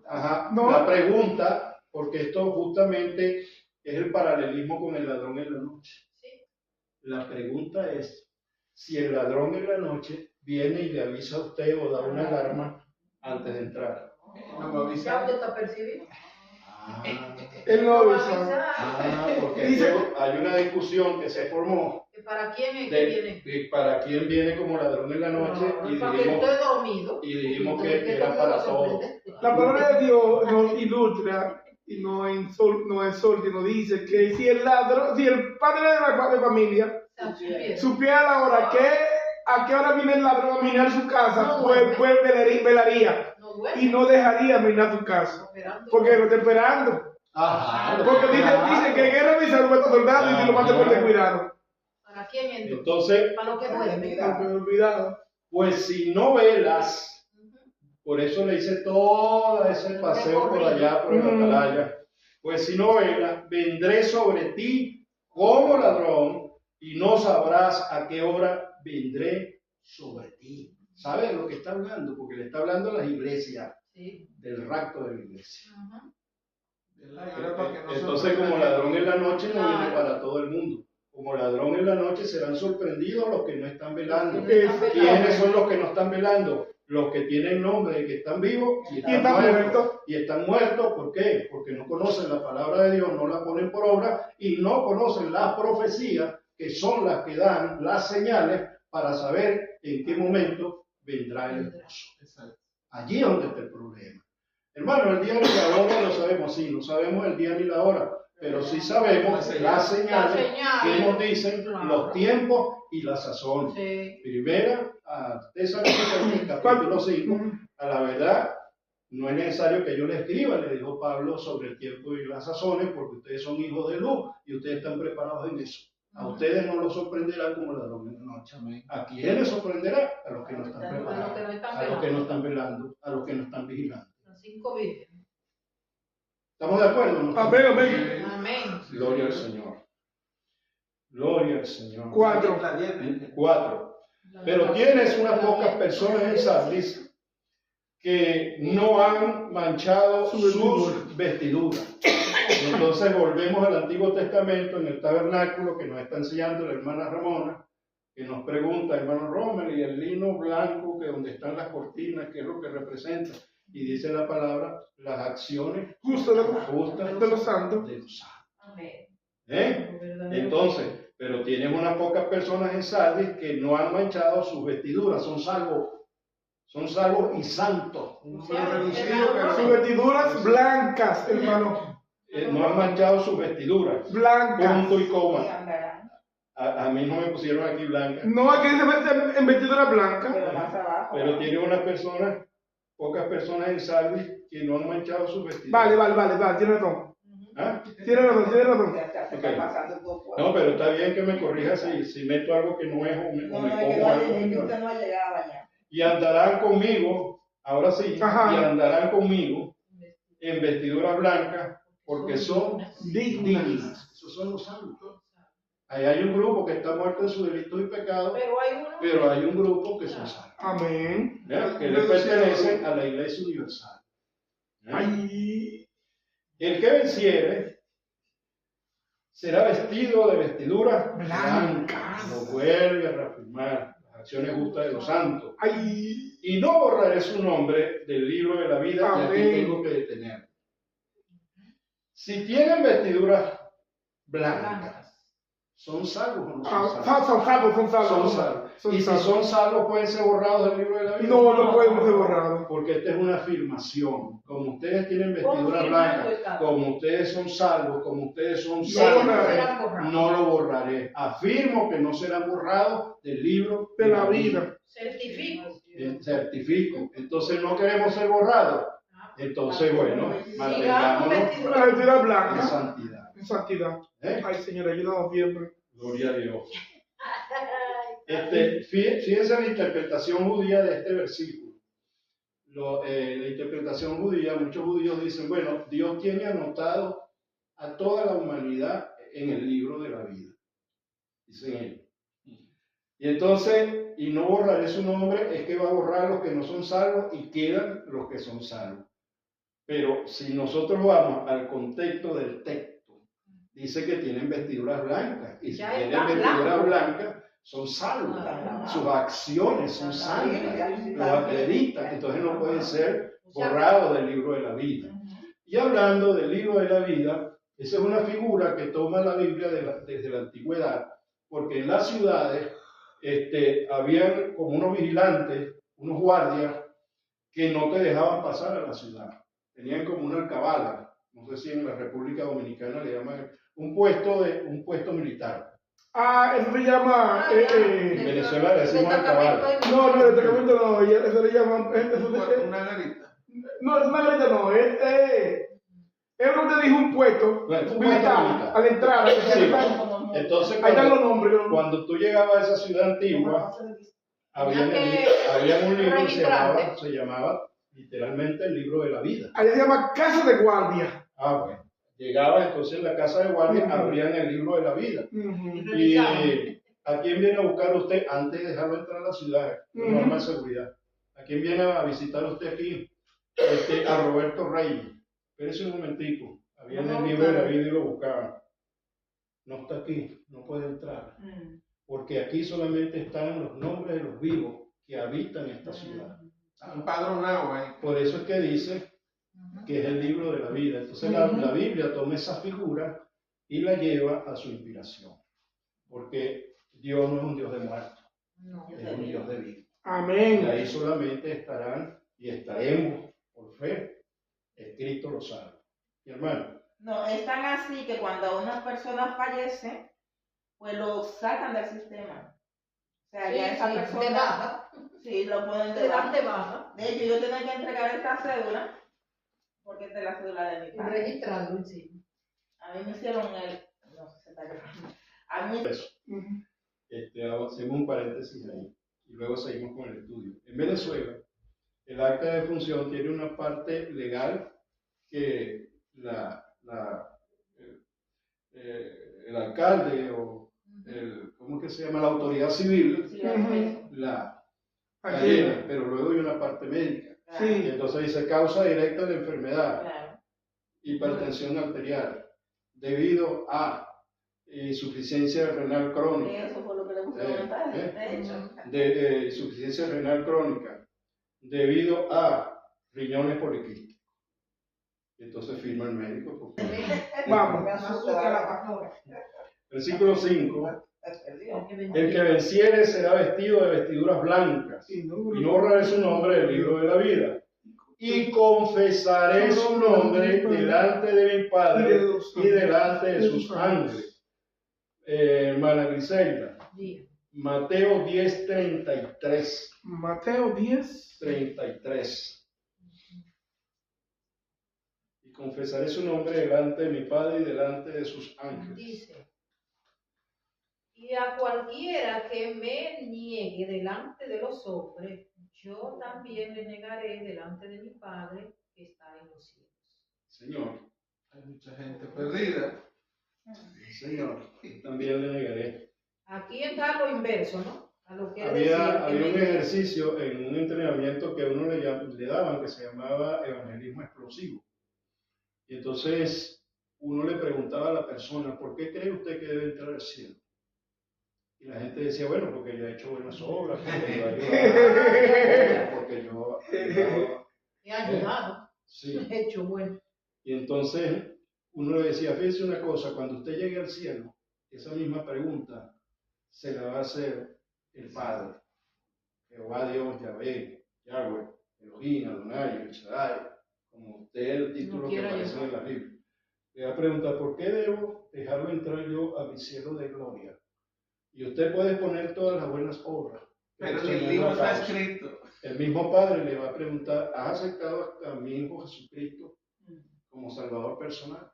Ajá. No. La pregunta, porque esto justamente es el paralelismo con el ladrón en la noche. Sí. La pregunta es, si el ladrón en la noche viene y le avisa a usted o da una alarma antes de entrar. No me avisa. Ya usted está percibido. Ah, Él no avisa. porque Dice- hay una discusión que se formó ¿Para quién es que viene? de para quién viene como ladrón en la noche Para que esté dormido. y dijimos Entonces, que era para todos. La palabra de Dios nos ilustra y nos exhorta y nos dice que si el ladrón, si el padre de la familia supiera la hora a qué hora viene el ladrón a minar su casa, No pues velaría No duerme. y no dejaría minar su casa, Esperando. porque lo está esperando. Ajá. Porque dice que en guerra avisa a nuestros soldados y si lo mata por descuidado. ¿Para quién entonces? Entonces, Para lo que duerme. Cuidado. pues si no velas, por eso le hice todo ese paseo por allá, por el atalaya. Pues si no velas, vendré sobre ti como ladrón y no sabrás a qué hora vendré sobre ti. ¿Sabes lo que está hablando? Porque le está hablando a las iglesias, Sí. del rapto de la iglesia. Ajá. Entonces, como ladrón en la noche no viene para todo el mundo. Como ladrón en la noche serán sorprendidos los que no están velando. ¿Quiénes son los que no están velando? Los que tienen nombre de que están vivos y están muertos. Y están muertos, ¿por qué? Porque no conocen la palabra de Dios, no la ponen por obra y no conocen las profecías, que son las que dan las señales para saber en qué momento vendrá el esposo. Allí es donde está el problema. Hermano, el día ni la hora lo sabemos, sí, no sabemos el día ni la hora, pero sí sabemos las señales que nos dicen los tiempos y la sazón. Sí. Primera a Tesalonicenses, capítulo 5, a la verdad, no es necesario que yo le escriba, le dijo Pablo, sobre el tiempo y las sazones, porque ustedes son hijos de luz y ustedes están preparados en eso. A ustedes no los sorprenderá como ladrón en la noche. ¿A quién les sorprenderá? A los que no están preparados, a los que no están velando, a los que no están vigilando. Las 5 vírgenes. ¿Estamos de acuerdo? ¿No? Amén, amén. Amén. Gloria al Señor. Gloria al Señor. 4. 4. Pero tienes unas pocas personas en Sardis que no han manchado sus vestiduras. Entonces volvemos al Antiguo Testamento, en el tabernáculo que nos está enseñando la hermana Ramona, que nos pregunta, hermano Rommel, y el lino blanco, que donde están las cortinas, ¿qué es lo que representa? Y dice la palabra, las acciones Justo de justas de los santos. de los santos. Amén. Entonces, pero tienen unas pocas personas en Sardis que no han manchado sus vestiduras, son salvos y santos. Sus vestiduras blancas, hermano. No han manchado sus vestiduras, Blancas. punto y coma. A mí no me pusieron aquí blanca, No, aquí dice en vestidura blanca. Pero más abajo. pero tiene unas personas, pocas personas en Sardis que no han manchado sus vestiduras. Vale, tiene razón. ¿Ah? Tiene razón. Ya se está pasando un poco. No, pero está bien que me corrija si meto algo que no es o me No, como es que algo que es que no es. usted no llegaba ya. Y andarán conmigo, ahora sí, Ajá. y andarán conmigo en vestiduras blancas, porque son dignas. Esos son los santos. Ahí hay un grupo que está muerto en sus delitos y pecados, pero hay un grupo que son santos, Amén. ¿ya? Que le pertenecen a la iglesia universal. ¿Ya? Ay. El que venciere será vestido de vestiduras blancas. Lo vuelve a reafirmar, las acciones justas de los santos. Ay. Y no borraré su nombre del libro de la vida, y aquí Amén. tengo que detener. Si tienen vestiduras blancas, ¿son salvos o no son salvos? Son salvos. Son salvos. Y si son salvos, ¿pueden ser borrados del libro de la vida? No podemos ser borrados. Porque esta es una afirmación. Como ustedes tienen vestiduras blancas, como ustedes son salvos, como ustedes son salvos, no lo borraré. Afirmo que no serán borrados del libro De la vida. Certifico. Entonces no queremos ser borrados. Entonces, bueno, mantengámonos La vestidura en blanca. santidad. Santidad. ¿Eh? Ay, Señor, ayúdanos siempre. Gloria a Dios. Fíjense la interpretación judía de este versículo. La interpretación judía, muchos judíos dicen, bueno, Dios tiene anotado a toda la humanidad en el libro de la vida. Dicen ellos. Y entonces, y no borraré su nombre, es que va a borrar los que no son salvos y quedan los que son salvos. Pero si nosotros vamos al contexto del texto, dice que tienen vestiduras blancas. Y si Ya tienen está vestiduras blanco. blancas, son salvos. Sus acciones son santas, los acreditan. Entonces no pueden ser borrados del libro de la vida. Y hablando del libro de la vida, esa es una figura que toma la Biblia desde la antigüedad, porque en las ciudades habían como unos vigilantes, unos guardias, que no te dejaban pasar a la ciudad. Tenían como una alcabala, no sé si en la República Dominicana le llaman un puesto militar. Ah, eso se llama. En Venezuela le decimos alcabala. No, el destacamento no, eso le llaman. Una garita. No, es una garita, no, es lo que te dijo un puesto Bueno, un militar puesto militar. a la entrada. Sí. Entonces, Ahí están los nombres. cuando tú llegabas a esa ciudad antigua, había un libro que se llamaba literalmente el libro de la vida. Ahí se llama Casa de Guardia. Ah, bueno. Llegaba entonces en la casa de guardia, Ujú. abrían el libro de la vida. Ujú. Y ¿a quién viene a buscar usted antes de dejarlo entrar a la ciudad? Ujú. Norma de seguridad. ¿A quién viene a visitar usted aquí? A Roberto Reyes. Espérese un momentico. Había en el libro de la vida y lo buscaban. No está aquí, no puede entrar. Porque aquí solamente están los nombres de los vivos que habitan esta ciudad. Empadronado ahí. Por eso es que dice que es el libro de la vida. Entonces la Biblia toma esa figura y la lleva a su inspiración. Porque Dios no es un Dios de muertos, es un Dios de vida. Y Amén. ahí solamente estarán y estaremos, por fe, escritos los salvos. Mi hermano, No, es tan así que cuando una persona fallece, pues lo sacan del sistema. O sea, ya esa de persona, baja, sí, lo ponen te de dan baja. de baja, De hecho, yo tenía que entregar esta cédula, porque esta es la cédula de mi padre. registrando, sí. A mí me hicieron no sé si está grabando. A mí Ujú. hacemos un paréntesis ahí y luego seguimos con el estudio. En Venezuela, el acta de función tiene una parte legal que el alcalde o ¿cómo es que se llama? La autoridad civil sí, lo la Aquí. llena, pero luego hay una parte médica. claro, Sí. Y entonces dice causa directa de la enfermedad, claro. hipertensión arterial, debido a insuficiencia renal crónica, Eso fue lo que le puse a comentar, de hecho. de insuficiencia renal crónica, debido a riñones poliquísticos. Y entonces firma el médico. Porque... Vamos. Me asusta la pastora. Versículo 5. El que venciere será vestido de vestiduras blancas, y no borraré su nombre del libro de la vida. Y confesaré su nombre delante de mi Padre y delante de sus ángeles. Hermana Griselda, Mateo 10:33. Mateo 10. 33. Y confesaré su nombre delante de mi Padre y delante de sus ángeles. Dice, y a cualquiera que me niegue delante de los hombres, yo también le negaré delante de mi Padre que está en los cielos. Señor, Hay mucha gente perdida. Señor, también le negaré. Aquí está lo inverso, ¿no? A lo que él Había decía, que un me- ejercicio en un entrenamiento que a uno le daban que se llamaba evangelismo explosivo. Y entonces uno le preguntaba a la persona, ¿por qué cree usted que debe entrar al cielo? Y la gente decía, bueno, porque yo he hecho buenas obras, porque yo he ayudado, porque yo he ayudado. he ayudado, Sí. he hecho bueno. Y entonces uno le decía, fíjese una cosa, cuando usted llegue al cielo, esa misma pregunta se la va a hacer el Padre. Jehová Dios, Yahvé, Yahweh, Elohim, Adonai, El Shaddai, como usted el título No que quiera aparece llamar. en la Biblia. Le va a preguntar, ¿por qué debo dejarlo entrar yo a mi cielo de gloria? Y usted puede poner todas las buenas obras. Pero eso en el no es libro la está causa. escrito. El mismo Padre le va a preguntar, ¿has aceptado a mi Hijo Jesucristo como Salvador personal?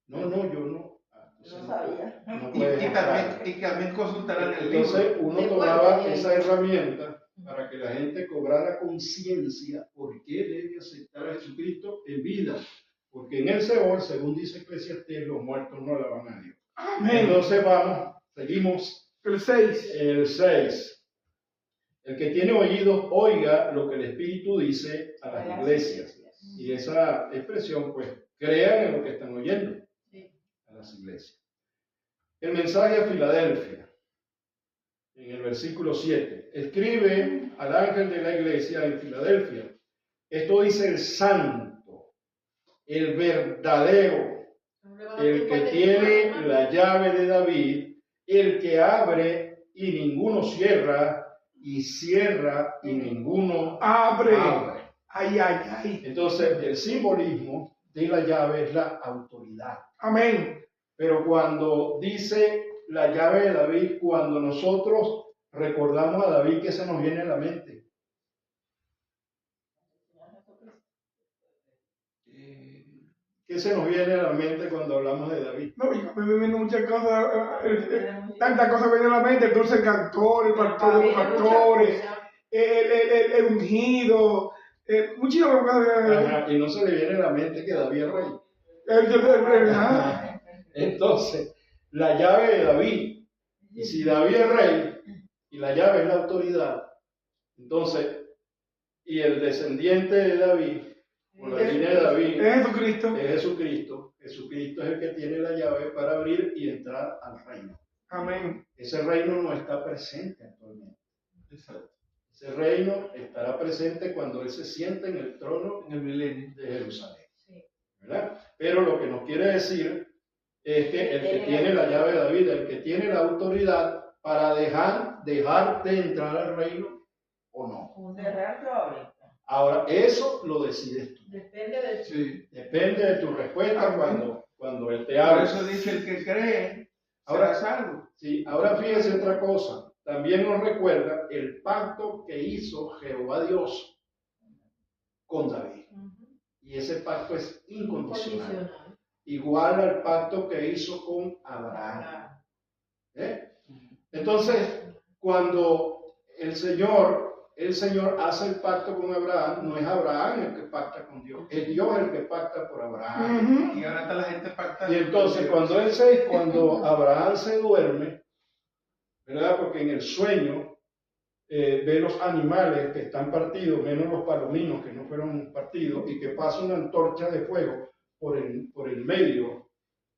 No, yo no. No sabía. No Y, puedes y entrar. también, y también consultarán el libro. Entonces uno De tomaba acuerdo, esa herramienta para que la gente cobrara conciencia por qué debe aceptar a Jesucristo en vida. Porque en el Seol, según dice Eclesiastés, los muertos no alaban a Dios. Amén. Entonces vamos, seguimos. El 6. El 6. El que tiene oídos, oiga lo que el Espíritu dice a las iglesias. Y esa expresión, pues, crean en lo que están oyendo a las iglesias. El mensaje a Filadelfia, en el versículo 7, escribe al ángel de la iglesia en Filadelfia. Esto dice el santo, el verdadero, el que tiene la llave de David, el que abre y ninguno cierra, y cierra y ninguno Abre. abre. Ay, ay, ay. Entonces, el simbolismo de la llave es la autoridad. Amén. Pero cuando dice la llave de David, cuando nosotros recordamos a David, ¿qué se nos viene a la mente? ¿Qué se nos viene a la mente cuando hablamos de David? No, y me vienen muchas cosas, tantas cosas me vienen a la mente, el dulce cantor, el pastor de los pastores, el ungido, muchísimas cosas me vienen a la mente. Ajá, y no se le viene a la mente que David es rey. Entonces, la llave de David, y si David es rey, y la llave es la autoridad, entonces, y el descendiente de David, o la línea de David, Es Jesucristo. es Jesucristo. Jesucristo es el que tiene la llave para abrir y entrar al reino. Amén. Ese reino no está presente actualmente. Exacto. Ese reino estará presente cuando Él se siente en el trono En el milenio. de Jerusalén. Sí. ¿Verdad? Pero lo que nos quiere decir es que el que tiene la llave de David, el que tiene la autoridad para dejarte entrar al reino o no. Cerrar o abrir. Ahora, eso lo decides tú. Depende de ti. Sí. Depende de tu respuesta cuando Él te Por habla. eso dice el que cree, Ahora- será salvo. Sí, ahora fíjense otra cosa. También nos recuerda el pacto que hizo Jehová Dios con David. Y ese pacto es incondicional. Incondicional. Igual al pacto que hizo con Abraham. ¿Eh? Entonces, cuando el Señor hace el pacto con Abraham, no es Abraham el que pacta con Dios, es Dios el que pacta por Abraham. Y ahora está la gente pactando. Y entonces, cuando Abraham se duerme, ¿verdad? Porque en el sueño ve los animales que están partidos, menos los palominos que no fueron partidos, y que pasa una antorcha de fuego por el medio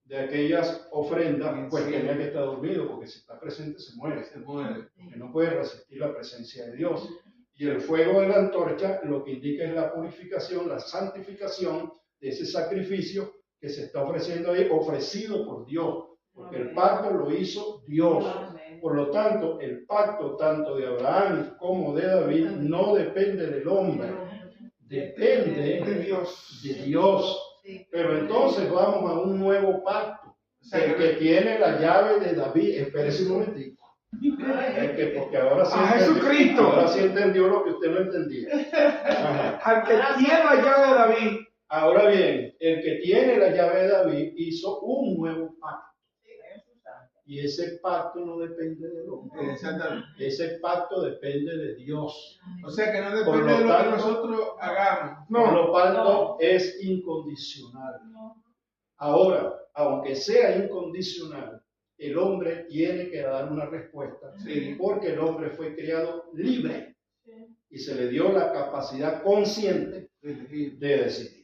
de aquellas ofrendas, pues tenía que estar dormido, porque si está presente se muere, Se muere. porque no puede resistir la presencia de Dios. Y el fuego de la antorcha lo que indica es la purificación, la santificación de ese sacrificio que se está ofreciendo ahí, ofrecido por Dios, porque el pacto lo hizo Dios. Por lo tanto, el pacto tanto de Abraham como de David no depende del hombre, depende De Dios. de Dios. Sí. Pero entonces vamos a un nuevo pacto. O sea, El que tiene la llave de David, espérese un momentico. Porque ahora sí, A Jesucristo. ahora sí entendió lo que usted no entendía. Ajá. Al que tiene la llave de David. Ahora bien, el que tiene la llave de David hizo un nuevo pacto. Y ese pacto no depende del hombre. Exactamente. Ese pacto depende de Dios. O sea que no Por depende lo de lo que tanto- nosotros hagamos. Por lo tanto, No. es incondicional. Ahora, aunque sea incondicional, el hombre tiene que dar una respuesta, Sí. porque el hombre fue creado libre y se le dio la capacidad consciente Elegir. de decidir.